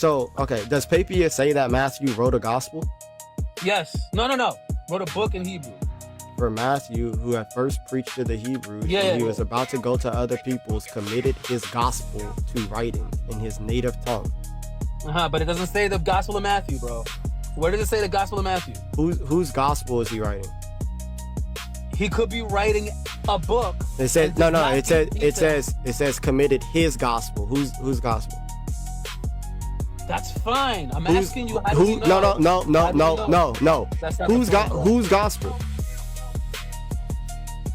So, okay, does Papias say that Matthew wrote a gospel? Yes. No. Wrote a book in Hebrew. For Matthew, who had first preached to the Hebrews, Yeah, he was about to go to other peoples, committed his gospel to writing in his native tongue. But it doesn't say the Gospel of Matthew, bro. Where does it say the Gospel of Matthew? Whose gospel is he writing? He could be writing a book. It says no. It says committed his gospel. Whose gospel? That's fine. I'm asking you. No. Whose gospel?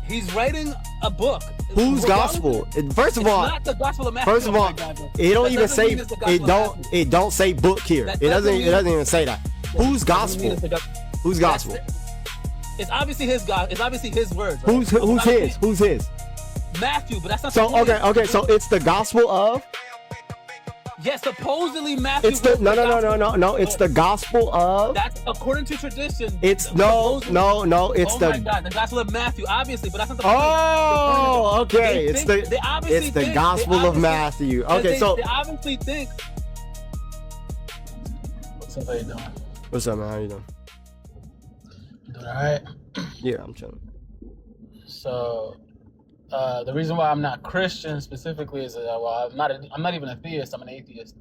He's writing a book. Whose gospel? First of all, not the Gospel of Matthew. First of all, it don't even say it. Don't say book here. It doesn't even say that. Whose gospel? Whose gospel? It's obviously his God. It's obviously his words. Right? Who's his? Who's his? Matthew, but that's not. So okay. So it's the gospel of. Yes, supposedly Matthew. It's the no. It's the gospel of. That's according to tradition. It's no. It's my God, the gospel of Matthew, obviously, but that's not the point. Oh, okay. It's the gospel of Matthew. Okay, so they obviously think. What's up, how you doing? What's up, man? How you doing? You doing all right? Yeah, I'm chilling. So. The reason why I'm not Christian specifically is that I'm not even a theist. I'm an atheist.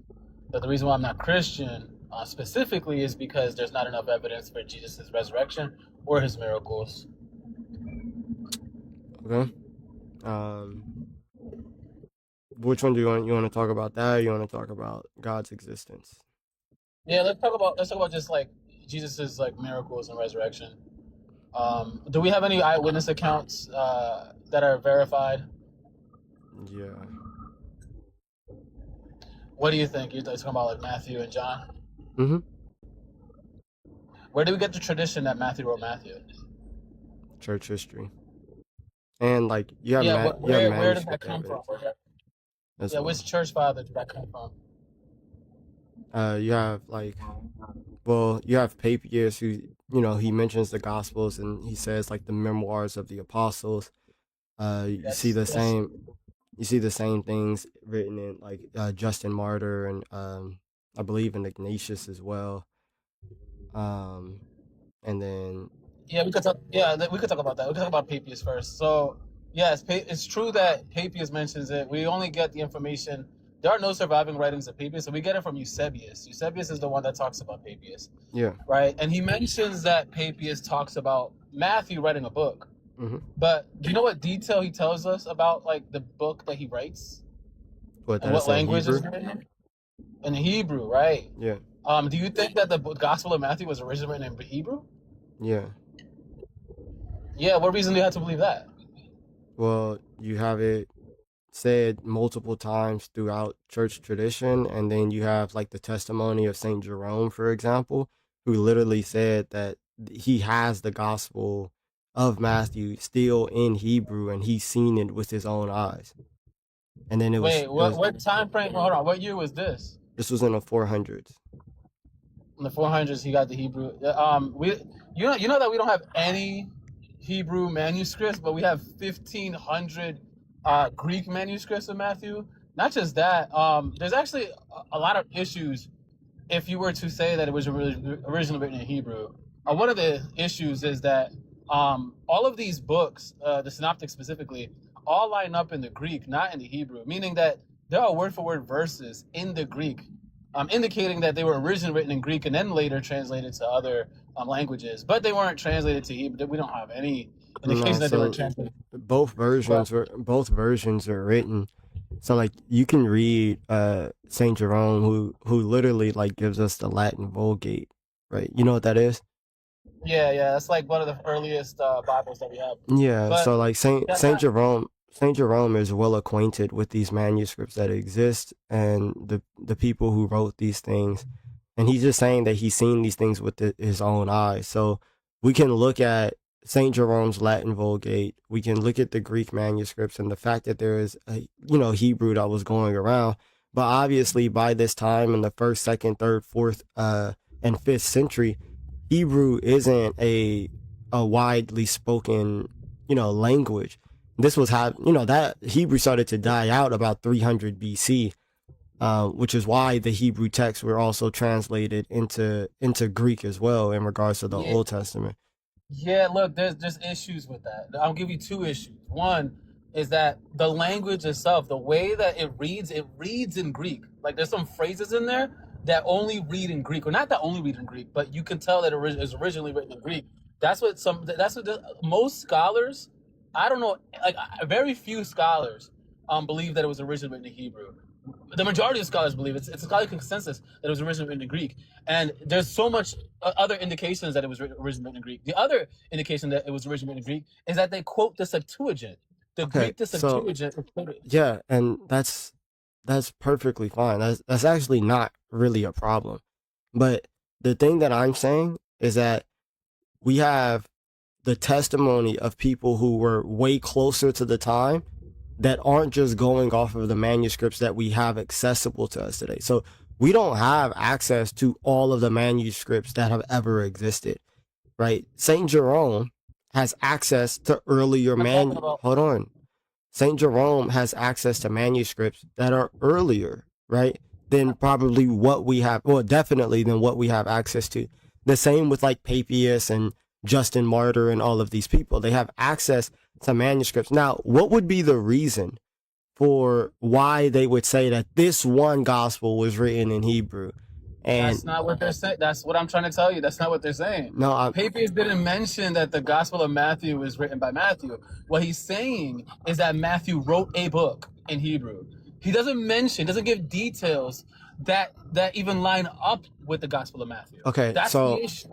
But the reason why I'm not Christian specifically is because there's not enough evidence for Jesus' resurrection or his miracles. Okay. Which one do you want to talk about? That or you want to talk about God's existence? Yeah, let's talk about just like Jesus' like miracles and resurrection. Do we have any eyewitness accounts that are verified? Yeah. What do you think? You're talking about like Matthew and John? Mm-hmm. Where do we get the tradition that Matthew wrote Matthew? Church history. And like you have where did that come from? Which church father did that come from? You have you have Papias who, he mentions the Gospels and he says like the memoirs of the apostles. You see the same things written in like Justin Martyr and I believe in Ignatius as well. And then we could talk about that. We could talk about Papias first. So yes, it's true that Papias mentions it. We only get the information. There are no surviving writings of Papias, so we get it from Eusebius. Eusebius is the one that talks about Papias. Yeah. Right? And he mentions that Papias talks about Matthew writing a book. Mm-hmm. But do you know what detail he tells us about like the book that he writes? What language is written? In Hebrew, right? Yeah. Do you think that the Gospel of Matthew was originally written in Hebrew? Yeah. Yeah, what reason do you have to believe that? Well, you have it said multiple times throughout church tradition, and then you have like the testimony of Saint Jerome, for example, who literally said that he has the Gospel of Matthew still in Hebrew and he's seen it with his own eyes. And then what time frame? Hold on, what year was this? This was in the 400s. In the 400s, he got the Hebrew. You know that we don't have any Hebrew manuscripts, but we have 1,500 Greek manuscripts of Matthew. Not just that, there's actually a lot of issues if you were to say that it was originally written in Hebrew. One of the issues is that all of these books, the Synoptics specifically, all line up in the Greek, not in the Hebrew, meaning that there are word-for-word verses in the Greek, indicating that they were originally written in Greek and then later translated to other languages, but they weren't translated to Hebrew. We don't have any indication that they were translated. Both versions are written. So like you can read Saint Jerome, who literally like gives us the Latin Vulgate, right? You know what that is? Yeah, that's like one of the earliest Bibles that we have. Yeah, but, so like Saint Jerome is well acquainted with these manuscripts that exist and the people who wrote these things, and he's just saying that he's seen these things with his own eyes. So we can look at Saint Jerome's Latin Vulgate, we can look at the Greek manuscripts and the fact that there is Hebrew that was going around, but obviously by this time in the 1st, 2nd, 3rd, 4th, and 5th century, Hebrew isn't a widely spoken, language. This was that Hebrew started to die out about 300 BC. which is why the Hebrew texts were also translated into Greek as well in regards to the Yeah, Old Testament. yeah. Look, there's issues with that. I'll give you two issues. One is that the language itself, the way that it reads in Greek. Like there's some phrases in there that only read in Greek, or not that only read in Greek, but you can tell that it is originally written in Greek. That's what most scholars. I don't know, like very few scholars believe that it was originally written in Hebrew. The majority of scholars believe it's a scholarly consensus that it was originally written in Greek, and there's so much other indications that it was originally written in Greek. The other indication that it was originally written in Greek is that they quote the Septuagint. The Okay, Greek, the so Septuagint. is quoted. yeah, and that's perfectly fine. That's actually not really a problem. But the thing that I'm saying is that we have the testimony of people who were way closer to the time that aren't just going off of the manuscripts that we have accessible to us today. So we don't have access to all of the manuscripts that have ever existed, right? Saint Jerome has access to earlier hold on. Saint Jerome has access to manuscripts that are earlier, right? Than probably what we have, well, definitely than what we have access to. The same with like Papias and Justin Martyr and all of these people. They have access to manuscripts. Now, what would be the reason for why they would say that this one gospel was written in Hebrew? And That's not what they're saying. That's what I'm trying to tell you. That's not what they're saying. no, Papias didn't mention that the Gospel of Matthew was written by Matthew. What he's saying is that Matthew wrote a book in Hebrew. He doesn't give details that even line up with the Gospel of Matthew. okay, That's so the issue.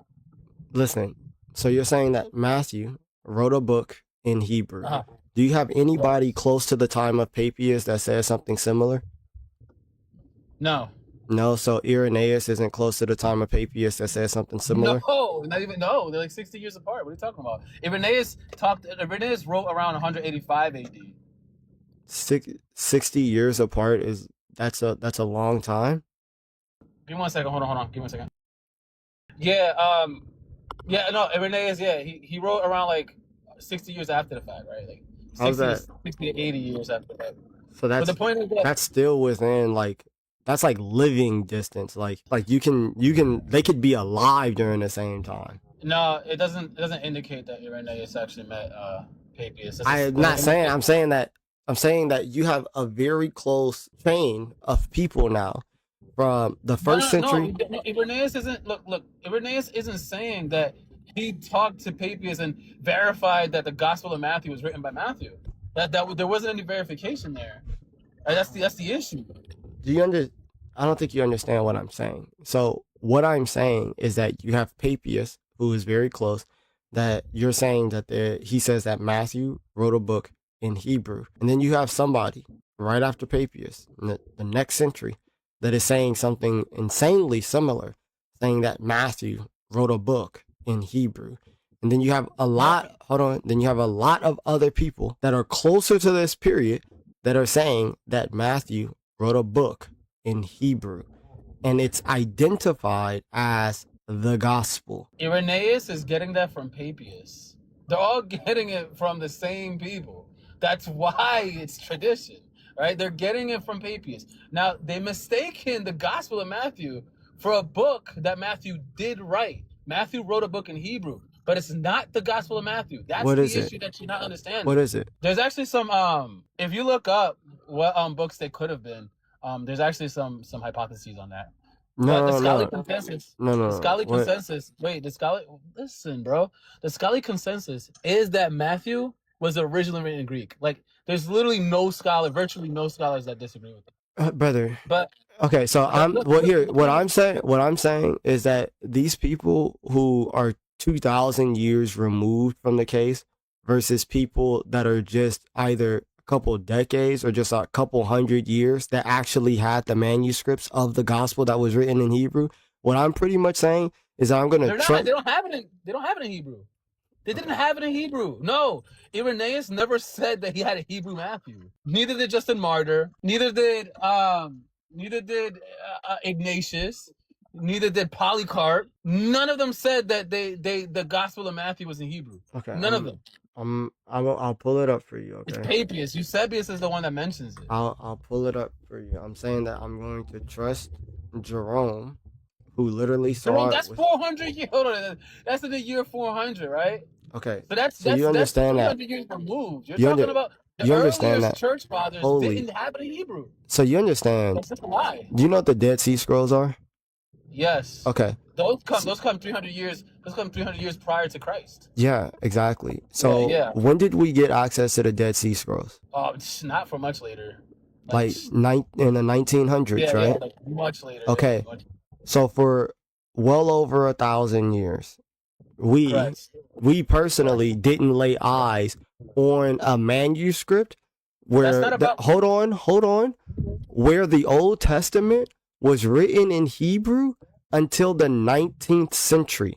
listen. So you're saying that Matthew wrote a book in Hebrew. Uh-huh. Do you have anybody close to the time of Papias that says something similar? No. No, so Irenaeus isn't close to the time of Papias that says something similar? No, not even. No, they're like 60 years apart. What are you talking about? Irenaeus wrote around 185 AD. 60 years apart that's a long time. Give me 1 second. Hold on. Give me 1 second. Yeah. No. Irenaeus. Yeah. He wrote around like 60 years after the fact, right? Like How's 60, that? 60 to 80 years after the fact. So But the point is that that's still within like that's like living distance. Like you can they could be alive during the same time. no, it doesn't indicate that Irenaeus actually met Papias. I'm not saying I'm saying that you have a very close chain of people now from the first century. No, Irenaeus isn't. Look. Irenaeus isn't saying that he talked to Papias and verified that the Gospel of Matthew was written by Matthew. That there wasn't any verification there. That's the issue. I don't think you understand what I'm saying. So what I'm saying is that you have Papias, who is very close, that you're saying that he says that Matthew wrote a book in Hebrew. And then you have somebody right after Papias in the next century that is saying something insanely similar, saying that Matthew wrote a book in Hebrew. And then you have then you have a lot of other people that are closer to this period that are saying that Matthew wrote a book in Hebrew, and it's identified as the gospel. Irenaeus is getting that from Papias. They're all getting it from the same people. That's why it's tradition, right? They're getting it from Papias. Now, they mistaken the Gospel of Matthew for a book that Matthew did write. Matthew wrote a book in Hebrew, but it's not the Gospel of Matthew. That's the issue that you're not understanding. What is it? There's actually some, if you look up what books they could have been, there's actually some hypotheses on that. The scholarly consensus. Listen, bro. The scholarly consensus is that Matthew was originally written in Greek. Like, there's literally virtually no scholars that disagree with it. Brother. But okay, so what I'm saying is that these people who are 2,000 years removed from the case versus people that are just either couple decades or just a couple hundred years that actually had the manuscripts of the gospel that was written in Hebrew. What I'm pretty much saying is I'm gonna they don't have it in Hebrew. They didn't have it in Hebrew. No, Irenaeus never said that he had a Hebrew Matthew. Neither did Justin Martyr. Neither did Ignatius. Neither did Polycarp. None of them said that the Gospel of Matthew was in Hebrew. Okay, None of them. I'll pull it up for you. It's Okay, Papias. Eusebius is the one that mentions it. I'll pull it up for you. I'm saying that I'm going to trust Jerome, who literally saw That's it. 400 years. Hold on, that's in the year 400, right? Okay, So that's you understand that 300 years removed. You're you talking about the you understand earliest that church fathers holy. didn't have it in Hebrew. So you understand? That's just a lie. Do you know what the Dead Sea Scrolls are? Yes. Okay. Those come 300 years. Those come 300 years prior to Christ. Yeah, exactly. So when did we get access to the Dead Sea Scrolls? Not for much later. Like in the 1900s, right? Yeah, like much later. Okay. So for well over 1,000 years, we personally didn't lay eyes on a manuscript where hold on, where the Old Testament was written in Hebrew until the 19th century,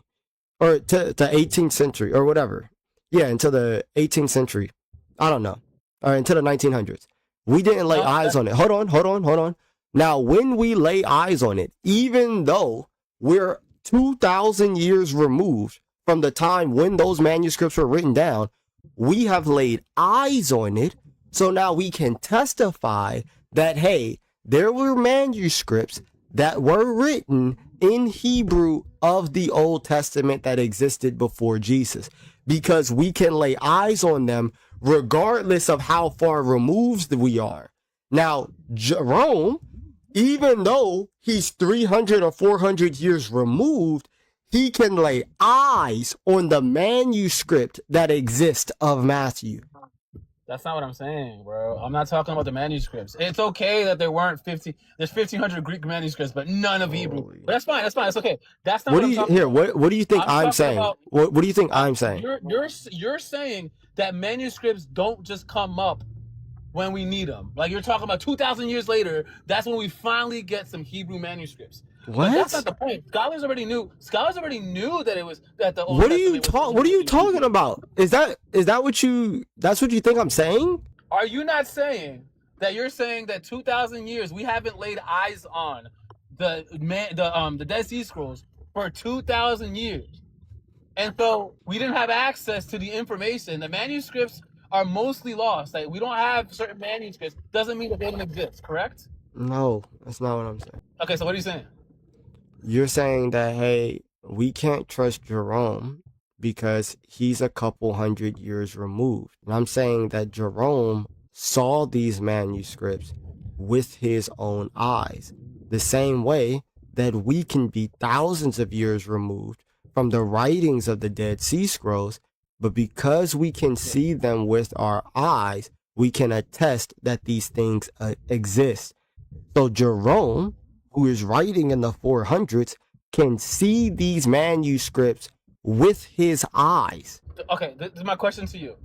or to the 18th century, or whatever. Yeah, until the 18th century. I don't know. Or until the 1900s. We didn't lay eyes on it. Hold on. Now, when we lay eyes on it, even though we're 2,000 years removed from the time when those manuscripts were written down, we have laid eyes on it. So now we can testify that, hey, there were manuscripts that were written in Hebrew of the Old Testament that existed before Jesus, because we can lay eyes on them regardless of how far removed we are. Now, Jerome, even though he's 300 or 400 years removed, he can lay eyes on the manuscript that exists of Matthew. That's not what I'm saying, bro. I'm not talking about the manuscripts. It's okay that there weren't there's 1,500 Greek manuscripts, but none of Hebrew. But that's fine. It's okay. That's not what I'm talking about. What do you think I'm saying? What do you think I'm saying? You're saying that manuscripts don't just come up when we need them. Like you're talking about 2,000 years later, that's when we finally get some Hebrew manuscripts. What? But that's not the point. Scholars already knew that it was that the Old What are you talking about? Is that that's what you think I'm saying? Are you not saying that you're saying that 2,000 years we haven't laid eyes on the Dead Sea Scrolls for 2,000 years, and so we didn't have access to the information? The manuscripts are mostly lost. Like we don't have certain manuscripts. Doesn't mean that they don't exist. Correct? No, that's not what I'm saying. Okay, so what are you saying? You're saying that, hey, we can't trust Jerome because he's a couple hundred years removed. And I'm saying that Jerome saw these manuscripts with his own eyes, the same way that we can be thousands of years removed from the writings of the Dead Sea Scrolls, but because we can see them with our eyes, we can attest that these things exist. So Jerome, who is writing in the 400s, can see these manuscripts with his eyes. Okay, this is my question to you.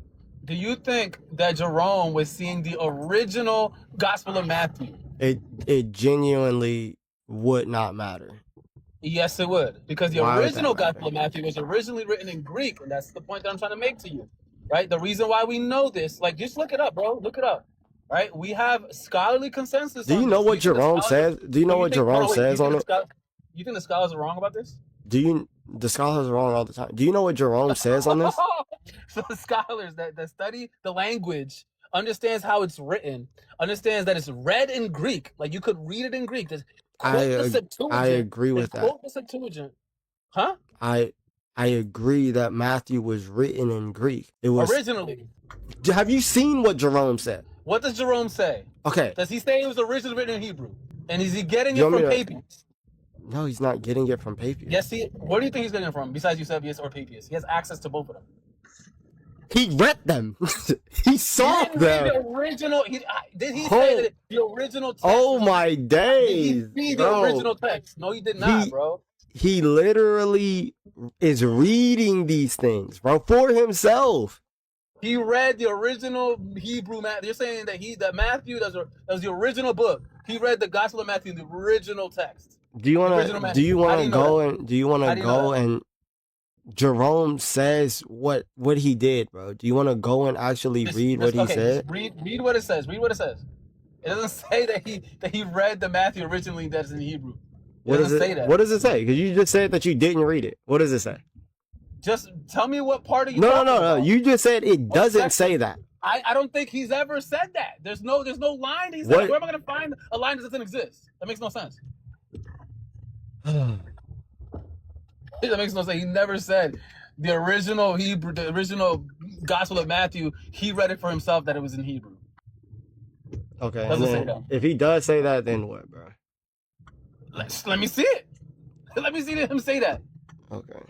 Do you think that Jerome was seeing the original Gospel of Matthew? It genuinely would not matter. Yes, it would. Because the original Gospel of Matthew was originally written in Greek, and that's the point that I'm trying to make to you. Right? The reason why we know this, like, just look it up, bro. Look it up. Right? We have scholarly consensus. Do you know what Jerome says? Do you know what Jerome says on it? You think the scholars are wrong about this? The scholars are wrong all the time. Do you know what Jerome says on this? So the scholars that study the language understands how it's written, understands that it's read in Greek. Like you could read it in Greek. I agree with that. Quote the Septuagint. Huh? I agree that Matthew was written in Greek. It was originally. Have you seen what Jerome said? What does Jerome say? Okay. Does he say it was originally written in Hebrew? And is he getting it from Papias? No, he's not getting it from Papias. Yes, where do you think he's getting it from, besides Eusebius or Papias? He has access to both of them. He read them. He saw them. The original. Did he say that the original text? Oh my days. Did he see the original text? No, he did not, bro. He literally is reading these things, bro, for himself. He read the original Hebrew Matthew. You're saying that Matthew, that was the original book. He read the Gospel of Matthew in the original text. Do you want to go and Jerome says what he did, bro? Do you want to go and actually read what he said? Read what it says. Read what it says. It doesn't say that he read the Matthew originally that's in Hebrew. What does say that. What does it say? Because you just said that you didn't read it. What does it say? Just tell me what part of you. No. You just said it doesn't say that. I don't think he's ever said that. There's no line. He's like, where am I going to find a line that doesn't exist? That makes no sense. That makes no sense. He never said the original Hebrew, the original Gospel of Matthew. He read it for himself that it was in Hebrew. Okay. Doesn't say that. If he does say that, then what, bro? Let me see it. Let me see him say that. Okay.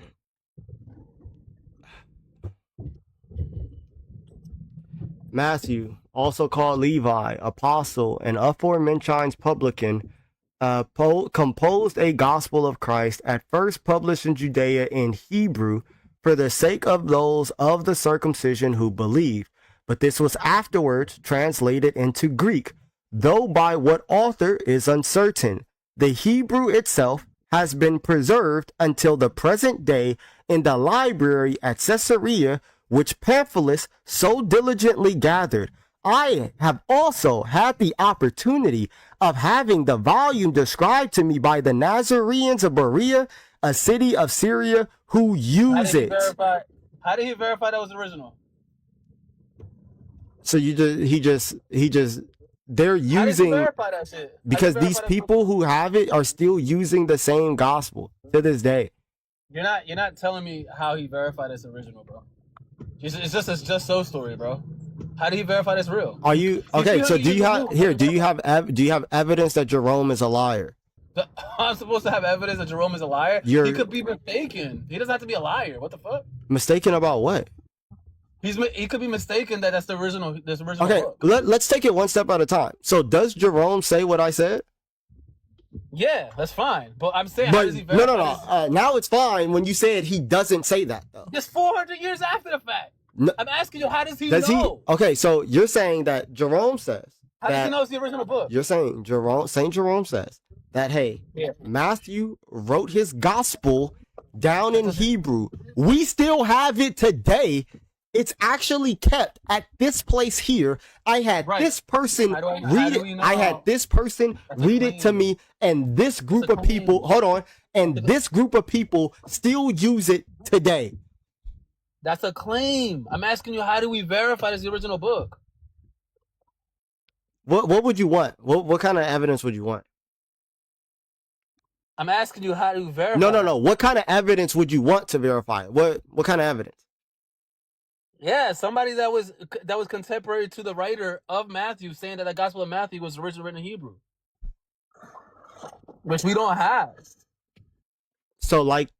Matthew, also called Levi, apostle, and aforementioned publican, composed a gospel of Christ, at first published in Judea in Hebrew, for the sake of those of the circumcision who believe. But this was afterwards translated into Greek, though by what author is uncertain. The Hebrew itself has been preserved until the present day in the library at Caesarea, which Papias so diligently gathered. I have also had the opportunity of having the volume described to me by the Nazarenes of Berea, a city of Syria, who use it. How did he verify that was the original? So they're using, that shit? Because these people who have it are still using the same gospel to this day. You're not telling me how he verified it's original, bro. It's just so story, bro. How do you verify this real? Are you okay? So do you have evidence that Jerome is a liar? I'm supposed to have evidence that Jerome is a liar? He could be mistaken. He doesn't have to be a liar. What the fuck? Mistaken about what? He could be mistaken that that's the original. Okay, book. Let's take it one step at a time. So does Jerome say what I said? Yeah, that's fine. But I'm saying, how does he verify no. Now it's fine when you said he doesn't say that, though. It's 400 years after the fact. No, I'm asking you, how does he know? Okay, so you're saying that Jerome says. How does he know it's the original book? You're saying Saint Jerome says that, hey, Matthew wrote his gospel down in Hebrew. We still have it today. It's actually kept at this place here. I had this person read it. I had this person read it to me, and this group of people, this group of people still use it today. That's a claim. I'm asking you, how do we verify this is the original book? What would you want? What kind of evidence would you want? I'm asking you, how do we verify? No. What kind of evidence would you want to verify? What kind of evidence? Yeah, somebody that was contemporary to the writer of Matthew, saying that the Gospel of Matthew was originally written in Hebrew, which we don't have. So, like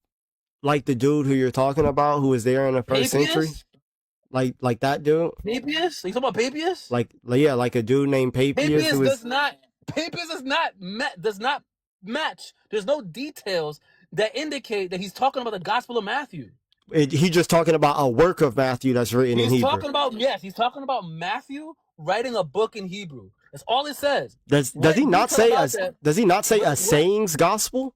the dude who you're talking about, who was there in the first century, like that dude. Papias? Are you talking about Papias? Like a dude named Papias. Papias does not match. There's no details that indicate that he's talking about the Gospel of Matthew. He's just talking about a work of Matthew that's written in Hebrew. He's talking about Matthew writing a book in Hebrew. That's all it says. Does he not say a sayings gospel?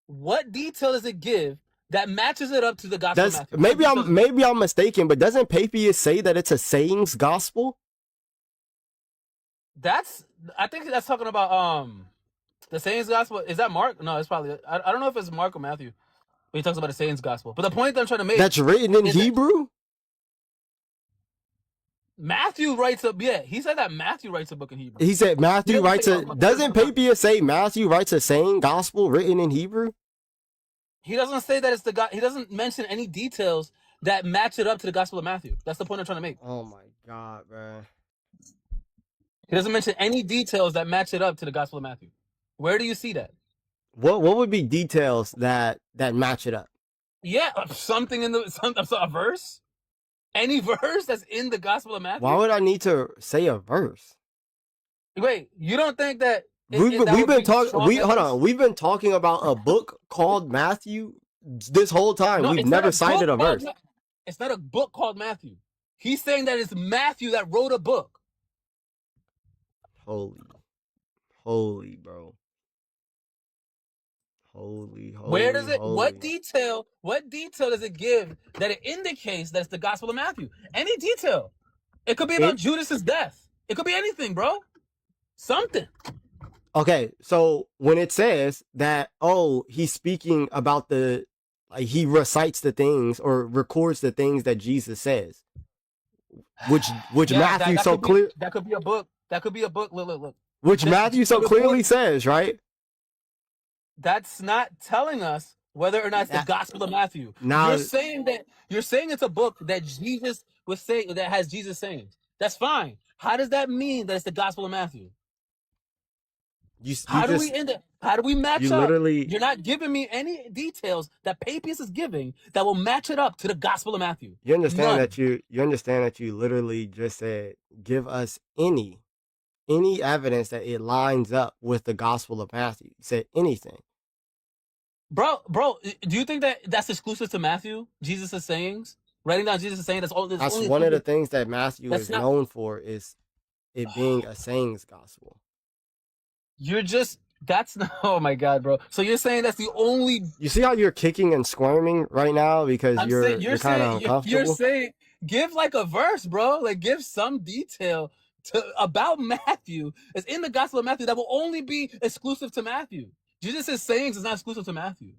What detail does it give that matches it up to the Gospel of Matthew? Maybe I'm mistaken, but doesn't Papias say that it's a sayings gospel? I think that's talking about the sayings gospel. Is that Mark? No, it's probably I don't know if it's Mark or Matthew. But he talks about the sayings gospel. But the point that I'm trying to make, that's written in Hebrew? Matthew writes he said that Matthew writes a book in Hebrew. He said Matthew writes doesn't Papias say Matthew writes a saying gospel written in Hebrew? He doesn't say that it's he doesn't mention any details that match it up to the Gospel of Matthew. That's the point I'm trying to make. Oh my God, bro. He doesn't mention any details that match it up to the Gospel of Matthew. Where do you see that? What would be details that match it up? Yeah, something in a verse? Any verse that's in the Gospel of Matthew? Why would I need to say a verse? Wait, you don't think that we've been talking about a book called Matthew this whole time. We've never cited a verse. It's not a book called Matthew. He's saying that it's Matthew that wrote a book. Holy, bro. Holy. Where does it? What detail does it give that it indicates that it's the Gospel of Matthew? Any detail? It could be about Judas's death. It could be anything, bro. Something. Okay, so when it says that, oh, he's speaking about the, like, he recites the things or records the things that Jesus says, which Yeah, Matthew so clear, that could be a book. That could be a book. Look. which Matthew so clearly Report, says, right? that's not telling us whether or not it's the Gospel of Matthew. Now, You're saying it's a book that Jesus was saying, that has Jesus sayings. That's fine. How does that mean that it's the Gospel of Matthew? How do we end it? How do we match up? You're not giving me any details that Papias is giving that will match it up to the Gospel of Matthew. You understand that you literally just said, give us any evidence that it lines up with the Gospel of Matthew. You said anything. Bro, do you think that that's exclusive to Matthew? Jesus' sayings? Writing down Jesus' saying that's all. That's one of the things that Matthew is known for, is it being a sayings gospel. Oh my God, bro. So you're saying that's the only. You see how you're kicking and squirming right now because you're kind of uncomfortable? You're saying, give like a verse, bro. Like, give some detail about Matthew. It's in the Gospel of Matthew that will only be exclusive to Matthew. Jesus' sayings is not exclusive to Matthew.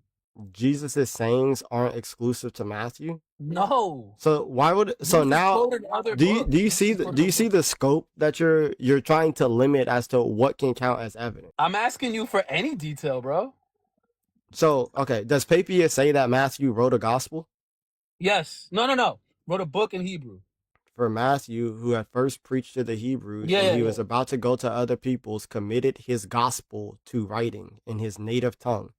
Jesus' sayings aren't exclusive to Matthew? No. So why would now do you see the scope that you're trying to limit as to what can count as evidence? I'm asking you for any detail, bro. So, okay, does Papias say that Matthew wrote a gospel? Yes. No. Wrote a book in Hebrew. For Matthew, who had first preached to the Hebrews, and he was about to go to other peoples, committed his gospel to writing in his native tongue.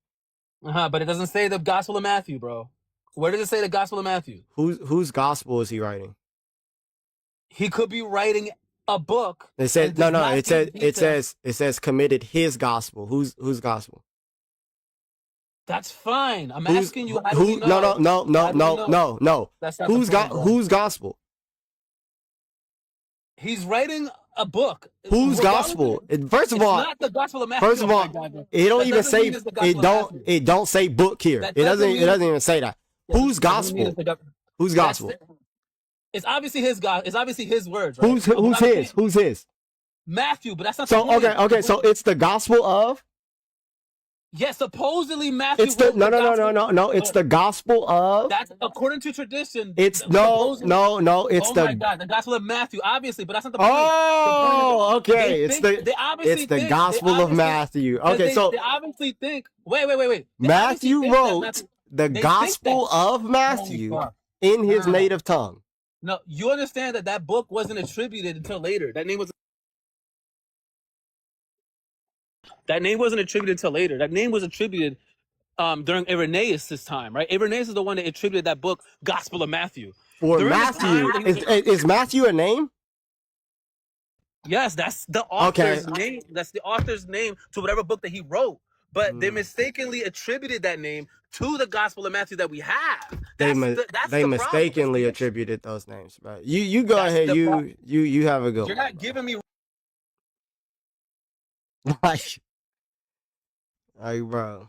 But it doesn't say the Gospel of Matthew, bro. Where does it say the Gospel of Matthew? Whose gospel is he writing? He could be writing a book. It said it says committed his gospel. Whose gospel? That's fine. I'm asking you. How do we know? No. Whose gospel? He's writing a book. Whose gospel? First of all, not the Gospel of Matthew. First of all, it don't even say it don't say book here. It doesn't even say that. Whose gospel? Whose gospel? It's obviously his God. It's obviously his words. Right? Who's his? Matthew, but that's not. So okay. So it's the gospel of. Yes, supposedly Matthew. It's the no. It's the gospel of. That's according to tradition. It's no. It's my God, the gospel of Matthew, obviously, but that's not the point. Oh, okay. It's the gospel of Matthew. Okay, so they obviously think. Wait. Matthew wrote the gospel of Matthew in his native tongue. No, you understand that book wasn't attributed until later. That name wasn't attributed until later. That name was attributed during Irenaeus' time, right? Irenaeus is the one that attributed that book, Gospel of Matthew. For Matthew, is Matthew a name? Yes, that's the author's name. That's the author's name to whatever book that he wrote. But they mistakenly attributed that name to the Gospel of Matthew that we have. They mistakenly attributed those names, right? You go ahead. You have a go. You're not giving me. Like, bro.